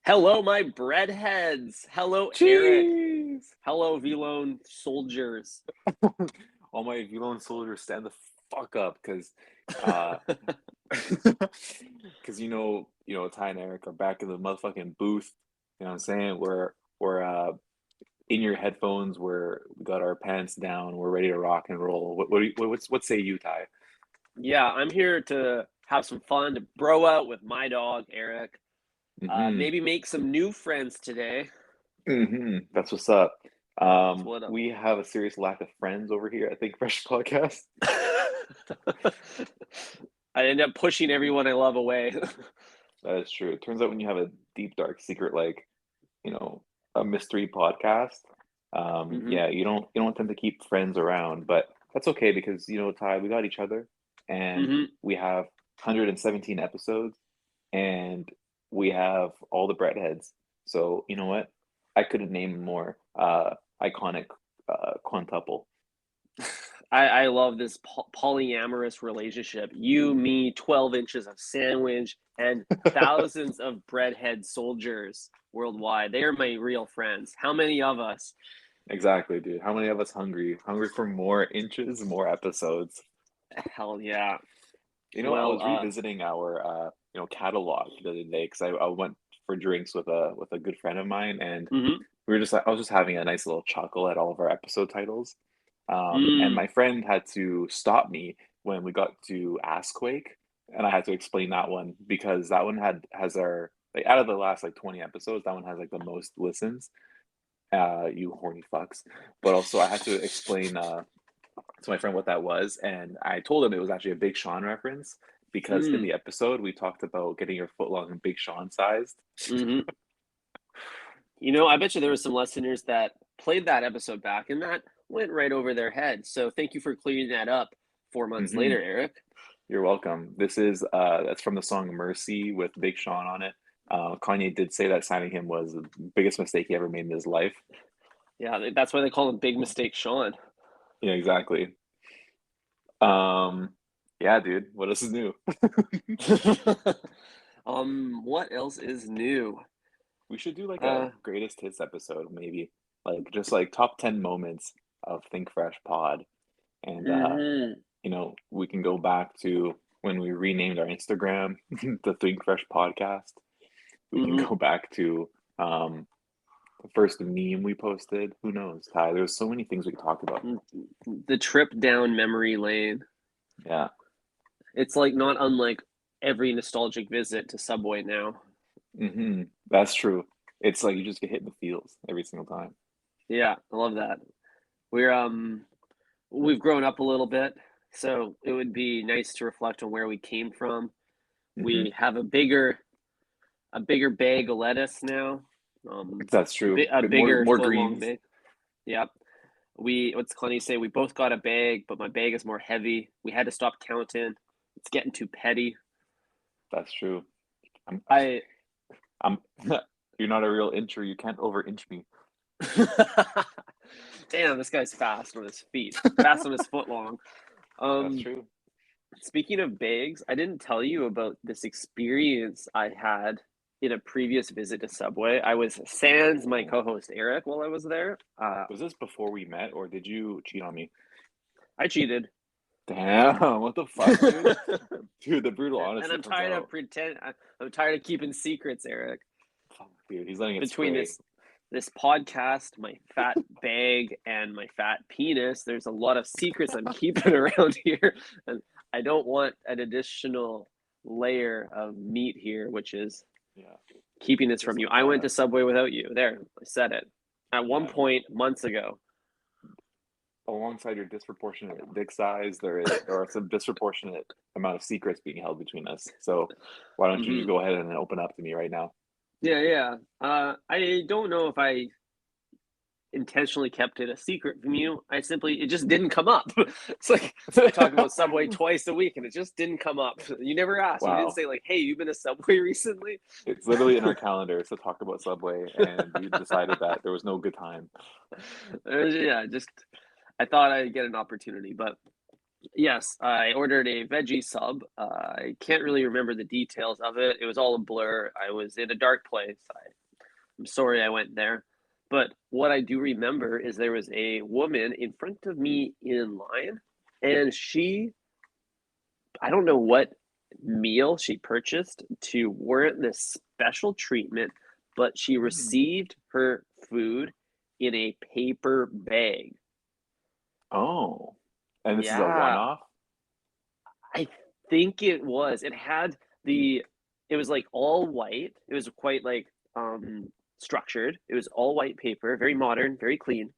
Hello, my breadheads. Hello, Eric. Jeez! Hello, Vlone soldiers. All my Elon soldiers stand the fuck up because uh because Ty and Eric are back in the motherfucking booth. You know what I'm saying? We're in your headphones, we got our pants down, we're ready to rock and roll. What say you, Ty? Yeah, I'm here to have some fun, to bro out with my dog, Eric. Mm-hmm. Maybe make some new friends today. Mm-hmm. That's what's up. That's what We have a serious lack of friends over here, I think, Fresh Podcast. I end up pushing everyone I love away. That is true. It turns out when you have a deep, dark secret like, you know, a mystery podcast, hmm yeah, you don't tend to keep friends around, but that's okay because Ty, we got each other, and hmm we have 117 episodes, and we have all the breadheads. So you know what? I couldn't name a more iconic quintuple. I love this polyamorous relationship. You, me, 12 inches of sandwich, and thousands of breadhead soldiers worldwide. They are my real friends. How many of us? Exactly, dude. How many of us hungry? Hungry for more inches, more episodes. Hell yeah. I Well, was revisiting our catalog the other day because I went for drinks with a good friend of mine, and hmm I was just having a nice little chuckle at all of our episode titles. And mm, my friend had to stop me when we got to Assquake, and I had to explain that one because that one has our like out of the last like 20 episodes, that one has like the most listens. You horny fucks. But also I had to explain to my friend what that was, and I told him it was actually a Big Sean reference because in mm, the episode we talked about getting your footlong and Big Sean sized. hmm I bet you there were some listeners that played that episode back and that went right over their head. So thank you for clearing that up 4 months Hmm. later, Eric. You're welcome. This is that's from the song Mercy with Big Sean on it. Kanye did say that signing him was the biggest mistake he ever made in his life. Yeah, that's why they call him Big Mistake Sean. Yeah, exactly. Um, yeah, dude. What else is new? What else is new? We should do like a Uh, greatest hits episode, maybe like just like top 10 moments of Think Fresh Pod, and hmm we can go back to when we renamed our Instagram the Think Fresh Podcast. We can hmm go back to the first meme we posted. Who knows, Ty? There's so many things we could talk about. The trip down memory lane. Yeah. It's like not unlike every nostalgic visit to Subway now. That's true. It's like you just get hit in the feels every single time. Yeah, I love that. We're we've grown up a little bit, so it would be nice to reflect on where we came from. Hmm. We have a bigger bag of lettuce now. That's true. A Bit more bigger more foot long greens. bag. Yep. What's Clenny say? We both got a bag, but my bag is more heavy. We had to stop counting. It's getting too petty. That's true. I'm I I'm you're not a real incher. You can't over inch me. Damn, this guy's fast on his feet. Fast on his foot long. That's Um, true. Speaking of bags, I didn't tell you about this experience I had in a previous visit to Subway. I was sans my Oh. co-host Eric while I was there. Was this before we met or did you cheat on me? I cheated. Damn, what the fuck, dude? Dude, the brutal And honesty I'm comes tired of out. pretend. I'm tired of keeping secrets, Eric. Fuck, dude, he's letting it Between spray. this podcast, my fat bag, and my fat penis, there's a lot of secrets I'm keeping around here, and I don't want an additional layer of meat here, which is Yeah. keeping this Just from you. like I went to Subway without you. There, I said it. At one yeah. point, months ago. Alongside your disproportionate dick size, there are some disproportionate amount of secrets being held between us. So why don't you just hmm go ahead and open up to me right now? Yeah, yeah. I don't know if I intentionally kept it a secret from you. It just didn't come up. It's like we talk about Subway twice a week and it just didn't come up. You never asked. You didn't Wow. say like, "Hey, you've been to Subway recently?" It's literally in our calendars to talk about Subway, and you decided that there was no good time. Yeah, just I thought I'd get an opportunity, but Yes, I ordered a veggie sub. I can't really remember the details of it. It was all a blur. I was in a dark place. I'm sorry I went there. But what I do remember is there was a woman in front of me in line, and I don't know what meal she purchased to warrant this special treatment, but she Mm. received her food in a paper bag. Oh, and this is a Yeah, one-off? I think it was. It was like all white. It was quite like structured. It was all white paper, very modern, very clean.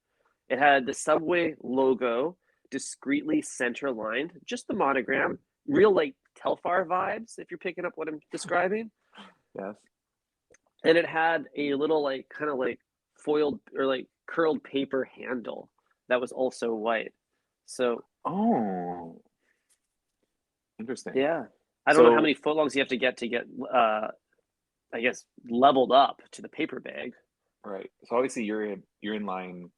It had the Subway logo discreetly center lined, just the monogram, real like Telfar vibes, if you're picking up what I'm describing. Yes. And it had a little like kind of like foiled or like curled paper handle that was also white. So Oh, interesting. yeah, I don't know how So, many footlongs you have to get I guess leveled up to the paper bag. right. So obviously you're in line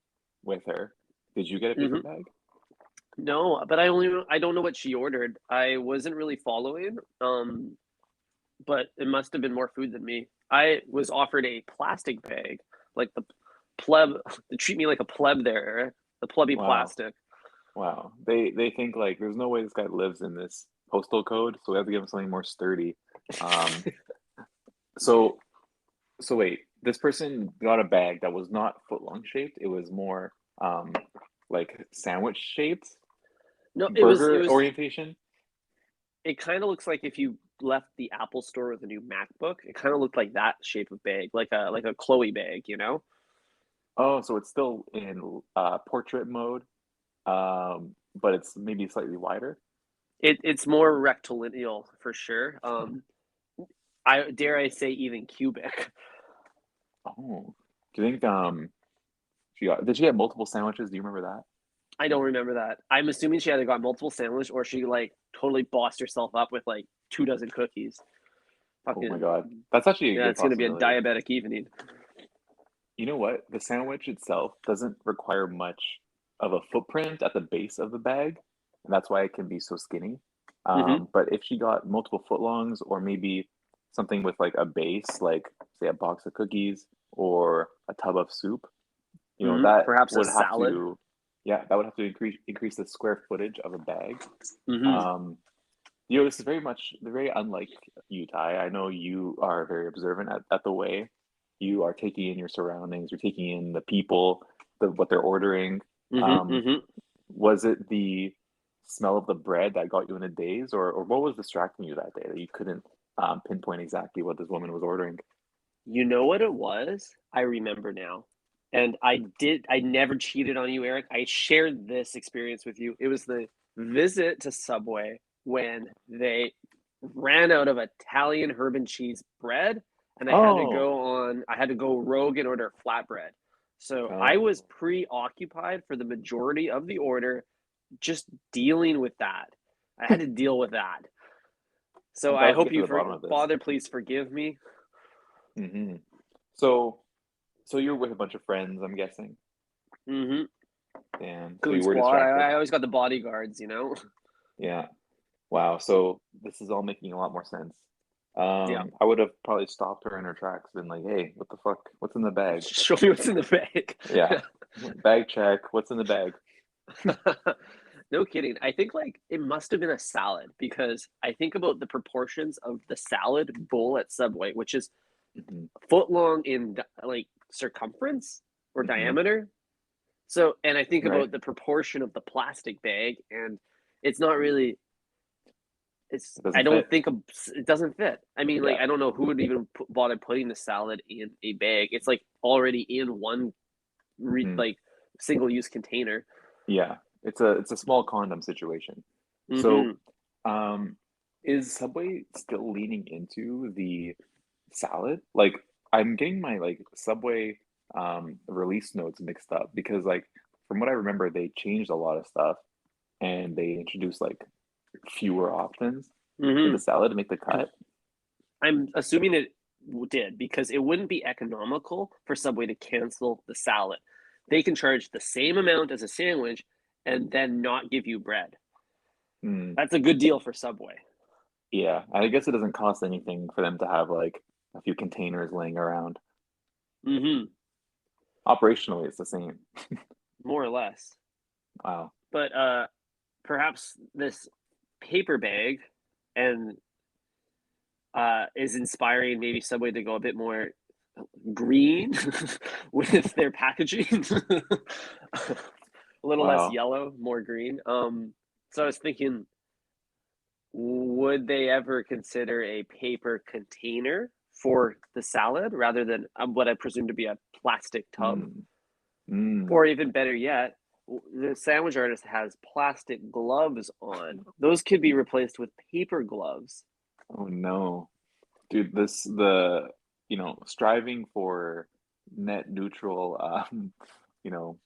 with her. Did you get a paper Hmm. bag? No, but I don't know what she ordered. I wasn't really following. But it must have been more food than me. I was offered a plastic bag, like the pleb. They treat me like a pleb there, Eric. The plebby Wow. plastic. Wow. They think like there's no way this guy lives in this postal code, so we have to give him something more sturdy. Um, so so wait, this person got a bag that was not footlong shaped. It was more like sandwich shaped, No, burger orientation. it kind of looks like if you left the Apple store with a new MacBook, it kind of looked like that shape of bag, like a Chloe bag, you know? Oh, so it's still in portrait mode, but it's maybe slightly wider. It's more rectilineal for sure. I dare I say even cubic. Oh, do you think did she have multiple sandwiches? Do you remember that? I don't remember that. I'm assuming she either got multiple sandwich or she like totally bossed herself up with like 2 dozen cookies. Oh my Fucking God, that's actually a yeah, good it's gonna be a possibility. diabetic evening. You know what? The sandwich itself doesn't require much of a footprint at the base of the bag, and that's why it can be so skinny. Hmm. But if she got multiple footlongs, or maybe something with like a base, like say a box of cookies or a tub of soup, that Perhaps a would have salad. to, yeah, that would have to increase the square footage of a bag. Hmm. Um, this is very unlike you, Ty. I know you are very observant at the way you are taking in your surroundings, you're taking in the people, what they're ordering. Hmm. Um, Hmm. was it the smell of the bread that got you in a daze, or what was distracting you that day that you couldn't pinpoint exactly what this woman was ordering? You know what it was? I remember now. And I never cheated on you, Eric. I shared this experience with you. It was the visit to Subway when they ran out of Italian herb and cheese bread, and Oh, I had to go rogue and order flatbread. So I was oh, preoccupied for the majority of the order, just dealing with that. I had to deal with that. So I'm I glad we hope get to you the bottom of this. Father, please forgive me. Hmm. So, so you're with a bunch of friends, I'm guessing, Mm-hmm. and so Goon you were Squad. distracted. I always got the bodyguards, you know? Yeah. Wow. So this is all making a lot more sense. Yeah. I would have probably stopped her in her tracks, been like, "Hey, what the fuck? What's in the bag?" Show me what's in the bag. Yeah, bag check. What's in the bag? No kidding. I think like it must have been a salad because I think about the proportions of the salad bowl at Subway, which is Hmm. foot long in like circumference or Hmm. diameter. So, and I think Right. about the proportion of the plastic bag, and it's not really It I doesn't don't fit. think it doesn't fit. I mean, like Yeah. I don't know who would even bother putting the salad in a bag. It's like already in one Hmm. like single use container. Yeah. It's a small condom situation. So, Hmm. um, is Subway still leaning into the salad? Like, I'm getting my like Subway release notes mixed up because like from what I remember, they changed a lot of stuff and they introduced like fewer options. Did the Hmm. salad make the cut? I'm assuming it did because it wouldn't be economical for Subway to cancel the salad. They can charge the same amount as a sandwich and then not give you bread. Mm. That's a good deal for Subway. Yeah, I guess it doesn't cost anything for them to have like a few containers laying around. Mm-hmm. Operationally, it's the same. More or less. Wow. But perhaps this paper bag and is inspiring maybe Subway to go a bit more green with their packaging. A little less Wow. yellow, more green. So I was thinking, would they ever consider a paper container for the salad rather than what I presume to be a plastic tub? Mm. Mm. Or even better yet, the sandwich artist has plastic gloves on. Those could be replaced with paper gloves. Oh no. Dude, striving for net neutral, you know,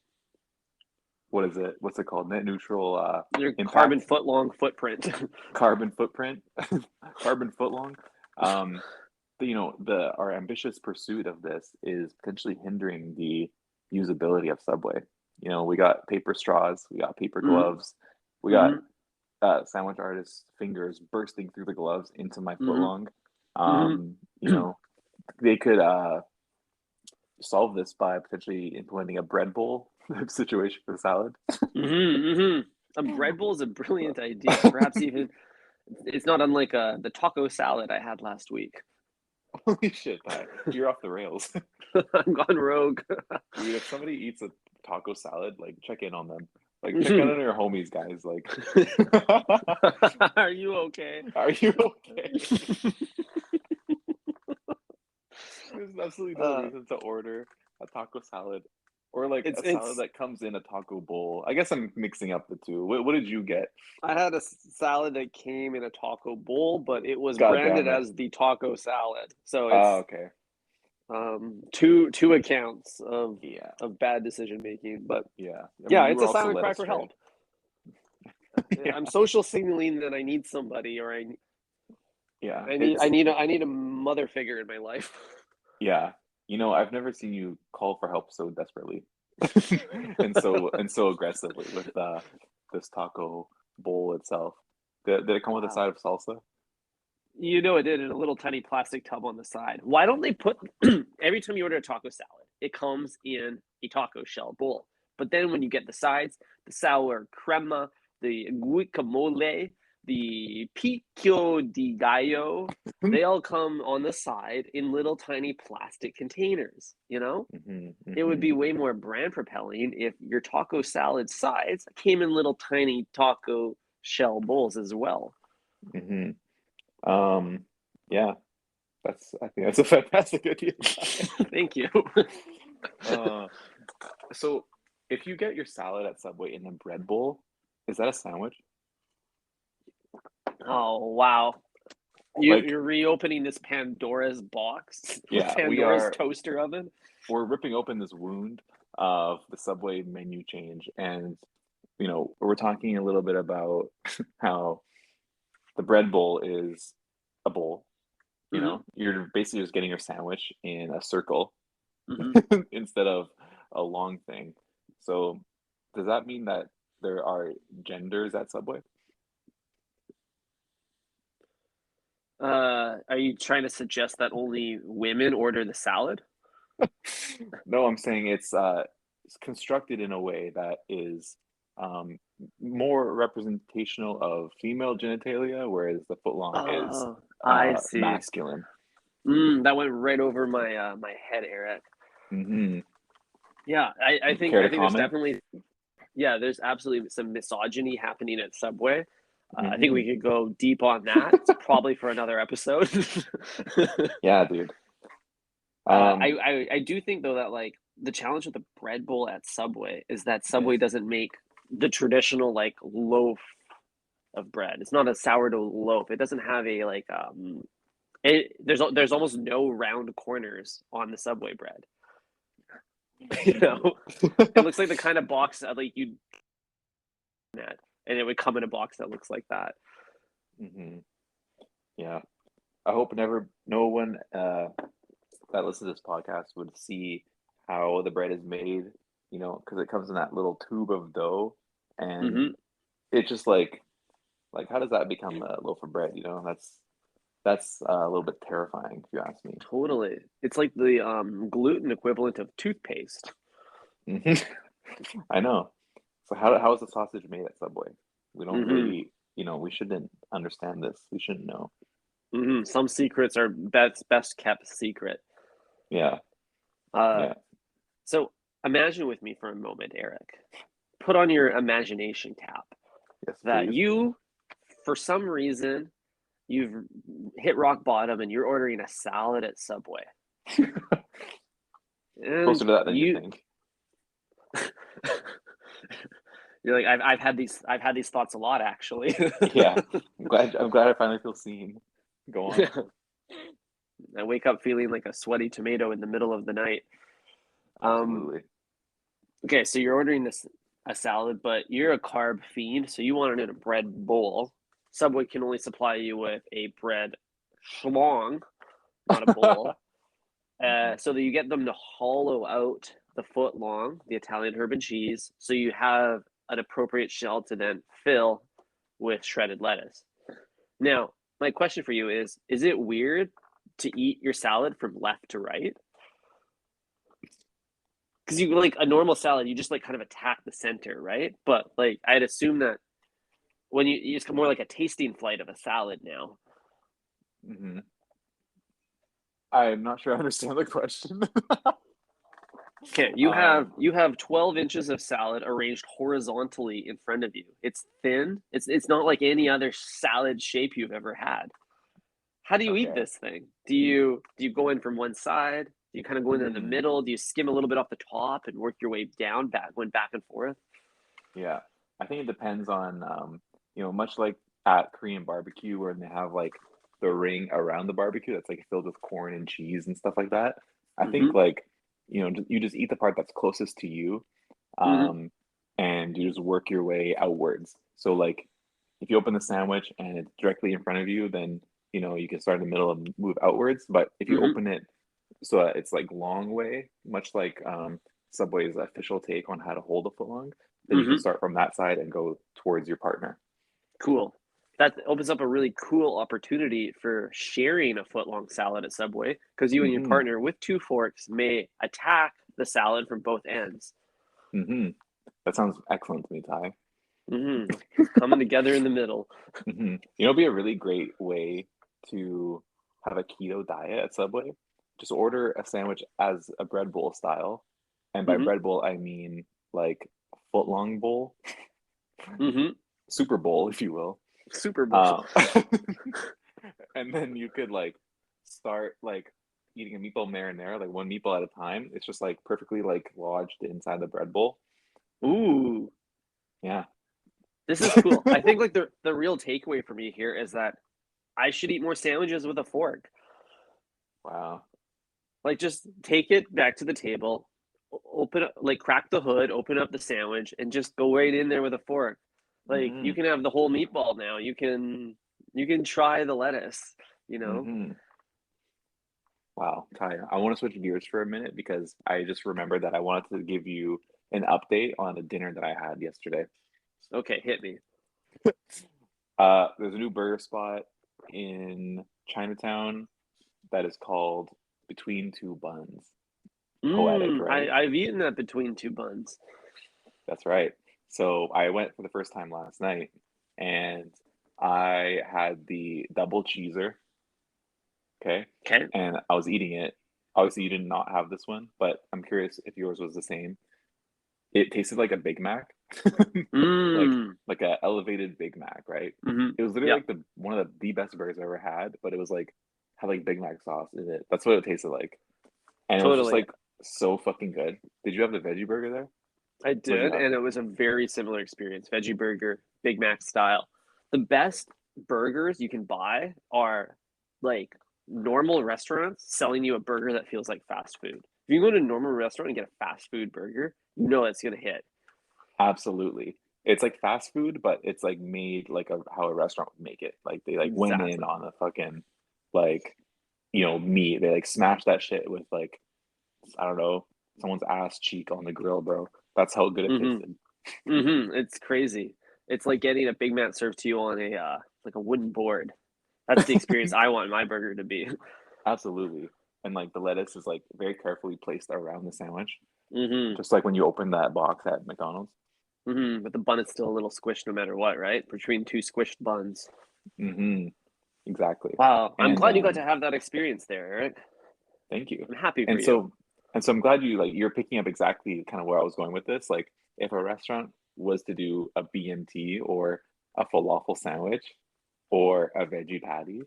what is it? What's it called? Net neutral Their carbon impact, footlong footprint. carbon footprint, carbon footlong. Um, our ambitious pursuit of this is potentially hindering the usability of Subway. We got paper straws, we got paper Mm-hmm. gloves, we got Mm-hmm. sandwich artist's fingers bursting through the gloves into my footlong. Mm-hmm. They could solve this by potentially implementing a bread bowl situation for the salad. Mm-hmm. Mm-hmm. A bread bowl is a brilliant idea. Perhaps even it's not unlike the taco salad I had last week. Holy shit, Ty. You're off the rails. I'm gone rogue. Dude, if somebody eats a taco salad, like check in on them. Like check in on your homies, guys. Like Are you okay? are you okay? There's absolutely no Uh, reason to order a taco salad or like it's a salad it's. that comes in a taco bowl. I guess I'm mixing up the two. What did you get? I had a salad that came in a taco bowl, but it was God branded damn it. as the taco salad. So Oh, it's okay. two accounts Yeah. of bad decision making. But Yeah. I mean, yeah, you it's were a also silent led cry for astray. help. Yeah. I'm social signaling that I need somebody, or Yeah. I need a mother figure in my life. Yeah. I've never seen you call for help so desperately and so aggressively with this taco bowl itself. Did it come with a Wow. side of salsa? It did in a little tiny plastic tub on the side. Why don't they put every time you order a taco salad, it comes in a taco shell bowl. But then when you get the sides, the sour crema, the guacamole, the pico de gallo, they all come on the side in little tiny plastic containers, you know? Hmm. It would Hmm. be way more brand propelling if your taco salad sides came in little tiny taco shell bowls as well. Hmm. Um, yeah, I think that's a fantastic idea. Thank you. Uh, so if you get your salad at Subway in a bread bowl, is that a sandwich? Oh wow. Like, You're reopening this Pandora's box, yeah, Pandora's toaster oven. we're ripping open this wound of the Subway menu change, and we're talking a little bit about how the bread bowl is a bowl. Hmm. You're basically just getting your sandwich in a circle Hmm. instead of a long thing. So, does that mean that there are genders at Subway? Are you trying to suggest that only women order the salad? No, I'm saying it's constructed in a way that is um, more representational of female genitalia, whereas the footlong is Oh, I see. masculine. That went right over my head, Eric. Hmm. Yeah, Care I to think there's comment? definitely there's absolutely some misogyny happening at Subway. I think we Hmm. could go deep on that. It's probably for another episode. Yeah, dude. Um, I do think though that like the challenge with the bread bowl at Subway is that Subway yes. doesn't make the traditional like loaf of bread. It's not a sourdough loaf. It doesn't have a like there's almost no round corners on the Subway bread. You know, Mm. it looks like the kind of box that like you net, and it would come in a box that looks like that. Hmm. Yeah. I hope never no one that listens to this podcast would see how the bread is made, because it comes in that little tube of dough, and Hmm. it's just like Like, how does that become a loaf of bread? That's a little bit terrifying, if you ask me. Totally. It's like the gluten equivalent of toothpaste. Mhm. I know. So how is the sausage made at Subway? We don't Hmm. really, we shouldn't understand this. We shouldn't know. Some secrets are best kept secret. Yeah, Uh, yeah. so imagine with me for a moment, Eric. Put on your imagination cap Yes, that please. you, for some reason, you've hit rock bottom and you're ordering a salad at Subway. Closer And to that than you you think. you're like, I've had these thoughts a lot actually. Yeah. I'm glad I finally feel seen. Go on. I wake up feeling like a sweaty tomato in the middle of the night. Um, Absolutely. okay, so you're ordering this a salad, but you're a carb fiend, so you want it in a bread bowl. Subway can only supply you with a bread schlong, not a bowl, Mhm. so that you get them to hollow out the foot long, the Italian herb and cheese, so you have an appropriate shell to then fill with shredded lettuce. Now, my question for you is it weird to eat your salad from left to right? Because you like a normal salad, you just like kind of attack the center, right? But like I'd assume that when it's more like a tasting flight of a salad now. Mhm. I'm not sure I understand the question. Okay, you have Um, you have 12 inches of salad arranged horizontally in front of you. It's thin. It's not like any other salad shape you've ever had. How do you eat okay. this thing? Do you go in from one side? Do you kind of go into the Hmm. middle? Do you skim a little bit off the top and work your way down, going back and forth? Yeah. I think it depends on, much like at Korean barbecue where they have like the ring around the barbecue that's like filled with corn and cheese and stuff like that. I Mm-hmm. think like, you just eat the part that's closest to you, Mm-hmm. um, and you just work your way outwards. So like if you open the sandwich and it's directly in front of you, then you can start in the middle and move outwards. But if you Mm-hmm. open it so that it's like long way, much like Subway's official take on how to hold a footlong, then you can Mm-hmm. start from that side and go towards your partner. Cool. That opens up a really cool opportunity for sharing a foot long salad at Subway because you and your Mm-hmm. partner with two forks may attack the salad from both ends. Mm-hmm. That sounds excellent to me, Ty. Coming together in the middle. Mm-hmm. It'd be a really great way to have a keto diet at Subway. Just order a sandwich as a bread bowl style. And by Hmm. bread bowl, I mean like footlong bowl, Hmm. Super Bowl, if you will. Super Bowl. Uh, and then you could like start like eating a meatball marinara, like one meatball at a time. It's just like perfectly like lodged inside the bread bowl. Ooh, Yeah. this is cool. I think like the real takeaway for me here is that I should eat more sandwiches with a fork. Wow. Like just take it back to the table, open up, like crack the hood, open up the sandwich, and just go right in there with a fork. Like you Mm-hmm. can have the whole meatball now. You can try the lettuce. You know. Mm-hmm. Wow, Ty, I want to switch gears for a minute because I just remembered that I wanted to give you an update on a dinner that I had yesterday. Okay, hit me. There's a new burger spot in Chinatown that is called Between Two Buns. Poetic, right? I've eaten that between two buns. That's right. So I went for the first time last night and I had the double cheeser, okay? Okay. And I was eating it. Obviously, you did not have this one, but I'm curious if yours was the same. It tasted like a Big Mac, like Mmm. like a elevated Big Mac, right? Mm-hmm. It was literally Yep. like the one of the best burgers I've ever had, but it was like had like Big Mac sauce in it. That's what it tasted like, and it was just Totally. like so fucking good. Did you have the veggie burger there? I What did you did, have? and it was a very similar experience. Veggie burger, Big Mac style. The best burgers you can buy are like normal restaurants selling you a burger that feels like fast food. If you go to a normal restaurant and get a fast food burger, you know it's gonna hit. Absolutely. It's like fast food, but it's like made like how a restaurant would make it. Like they like went in Exactly. on a fucking like meat. They like smashed that shit with like I don't know someone's ass cheek on the grill, bro. That's how good it Mm-hmm. tasted. Mm-hmm. It's crazy. It's like getting a Big Mac served to you on a like a wooden board. That's the experience I want my burger to be. Absolutely. And like the lettuce is like very carefully placed around the sandwich, Mm-hmm. just like when you open that box at McDonald's. Mm-hmm. But the bun is still a little squished no matter what, right? Between two squished buns. Mm-hmm. Exactly. Wow. I'm And glad you got to have that experience there, Eric. thank you. I'm happy for And you. so and so I'm glad you're picking up exactly kind of where I was going with this. Like if a restaurant was to do a BMT or a falafel sandwich or a veggie patty,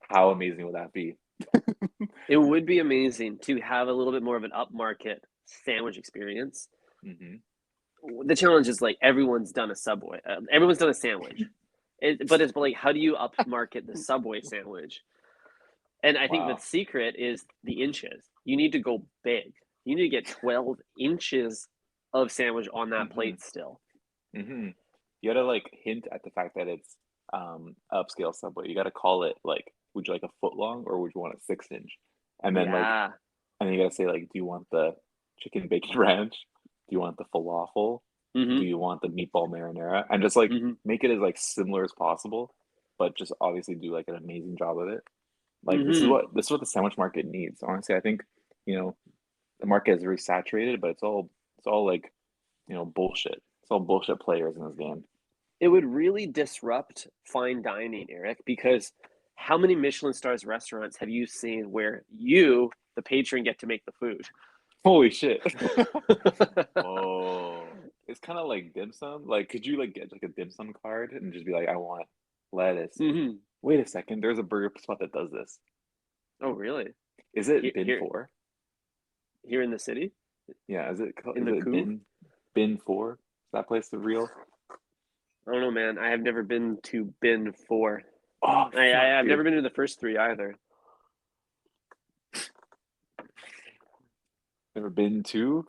how amazing would that be? It would be amazing to have a little bit more of an upmarket sandwich experience. Hmm. The challenge is like everyone's done a Subway, everyone's done a sandwich, but it's like how do you upmarket the Subway sandwich? And I think the Wow. secret is the inches. You need to go big. You need to get 12 inches of sandwich on that Hmm. plate still. Hmm. You gotta like hint at the fact that it's upscale Subway. You gotta call it like, would you like a foot long or would you want a 6 inch? And then like, Yeah. and then you gotta say like, do you want the chicken bacon ranch? Do you want the falafel? Do Mm-hmm. you want the meatball marinara? And just like Mm-hmm. make it as like similar as possible, but just obviously do like an amazing job of it. Like Mm-hmm. this is what the sandwich market needs. Honestly, I think, you know, the market is very saturated, but it's all like, bullshit. It's all bullshit players in this game. It would really disrupt fine dining, Eric, because how many Michelin stars restaurants have you seen where you, the patron, get to make the food? Holy shit. Oh, it's kind of like dim sum. Like, could you like get like a dim sum card and just be like, I want lettuce. Mm-hmm. Wait a second, there's a burger spot that does this. Oh, really? Is it Here, Bin here, 4? here in the city, Yeah, in is the it coup? Bin 4? Is that place the real? I don't know, man. I have never been to Bin 4. Oh fuck, I've never dude. been to the first three either. Never been to?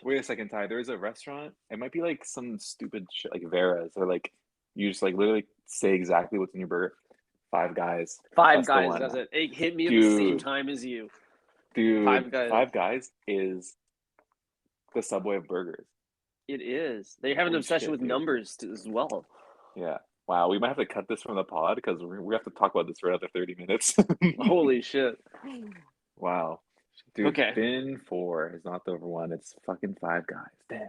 Wait a second, Ty. There's a restaurant. It might be like some stupid shit like Vera's or like you just like literally say exactly what's in your burger. Five Guys. Five That's the Guys one. does it. It hit me at the same Dude, time as you. dude, Five Guys. Five Guys is the Subway of burgers. It is. They have an Holy obsession shit, with dude. numbers as well. Yeah. Wow, we might have to cut this from the pod because we have to talk about this for another 30 minutes. Holy shit. Wow. Dude, Okay. Bin 4 is not the one. It's fucking Five Guys. Damn.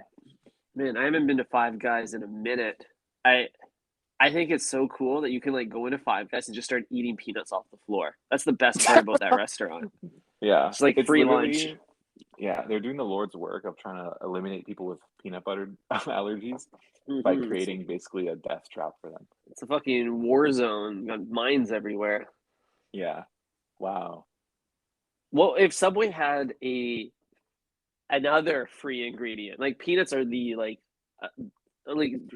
Man, I haven't been to Five Guys in a minute. I I think it's so cool that you can like go into Five Guys and just start eating peanuts off the floor. That's the best part about that restaurant. Yeah. It's like It's free lunch. literally, yeah, they're doing the Lord's work of trying to eliminate people with peanut butter allergies by It's, creating basically a death trap for them. it's a fucking war zone. Got mines everywhere. Yeah. Wow. Well, if Subway had a another free ingredient, like peanuts are the like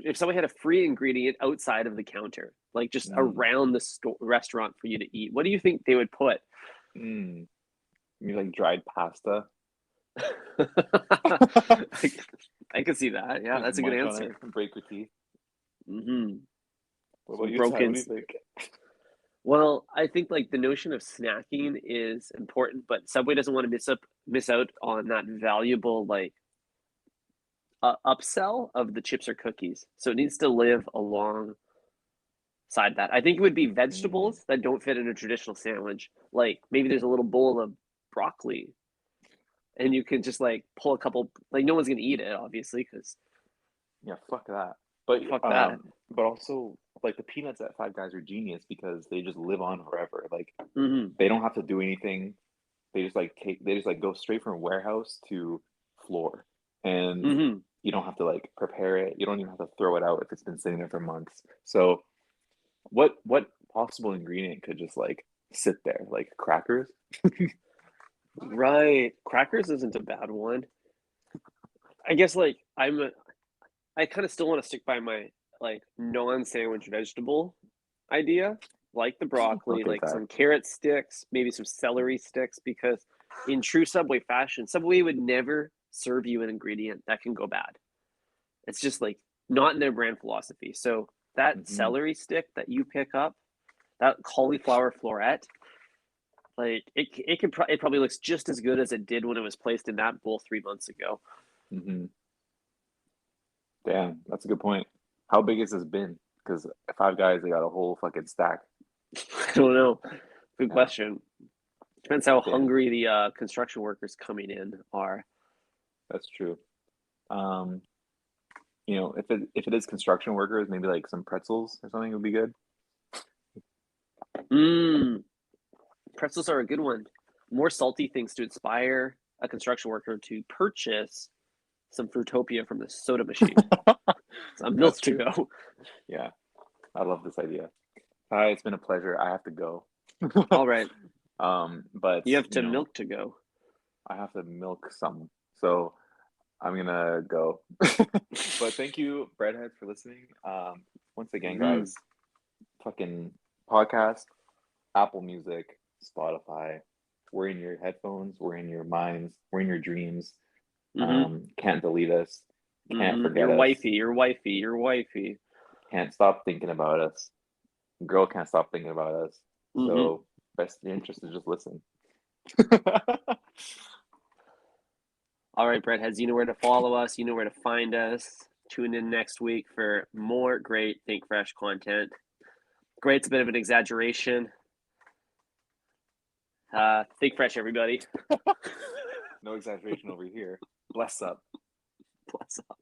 if Subway had a free ingredient outside of the counter, like just Mm. around the restaurant for you to eat, what do you think they would put? Mm. You like dried pasta? I could see that. Yeah, Just that's a good munch on it answer. and break your teeth. What about Some you, Ty? What broken. do you think? Well, I think like the notion of snacking is important, but Subway doesn't want to miss out on that valuable like upsell of the chips or cookies. So it needs to live alongside that. I think it would be Mm. vegetables that don't fit in a traditional sandwich. Like maybe there's a little bowl of broccoli, and you can just like pull a couple. Like no one's gonna eat it, obviously, because Yeah, fuck that. But fuck that. also like the peanuts at Five Guys are genius because they just live on forever. Like Mm-hmm. they don't have to do anything. They just like go straight from warehouse to floor, and Mm-hmm. you don't have to like prepare it. You don't even have to throw it out if it's been sitting there for months. So what possible ingredient could just like sit there? Like crackers? Right. Crackers isn't a bad one. I guess like I kind of still want to stick by my like non-sandwich vegetable idea, like the broccoli, Okay, like Ty. some carrot sticks, maybe some celery sticks, because in true Subway fashion, Subway would never serve you an ingredient that can go bad. It's just like not in their brand philosophy. So that Hmm. celery stick that you pick up, that cauliflower floret, like it probably looks just as good as it did when it was placed in that bowl 3 months ago. Hmm. Damn, that's a good point. How big has this been? Because Five Guys, they got a whole fucking stack. I don't know. Good Yeah, question. Depends how damn, hungry the construction workers coming in are. that's true. Um, if it is construction workers, maybe like some pretzels or something would be good. Mmm, pretzels are a good one. More salty things to inspire a construction worker to purchase some Fruitopia from the soda machine. Some milk That's to true. go. Yeah, I love this idea. Hi, it's been a pleasure. I have to go. All right. But You have to milk to go. I have to milk some, so I'm gonna go. But thank you, Breadhead, for listening. Once again, Mm. guys, fucking podcast, Apple Music, Spotify. We're in your headphones. We're in your minds. We're in your dreams. Mm-hmm. Can't delete us. Can't Mm-hmm. forget Your us. wifey, your wifey, your wifey. Can't stop thinking about us. Girl can't stop thinking about us. Mm-hmm. So best interest is just listen. All right, Breadheads, you know where to follow us. You know where to find us. Tune in next week for more great Think Fresh content. Great's a bit of an exaggeration. Think Fresh, everybody. No exaggeration over here. Bless up. Bless up.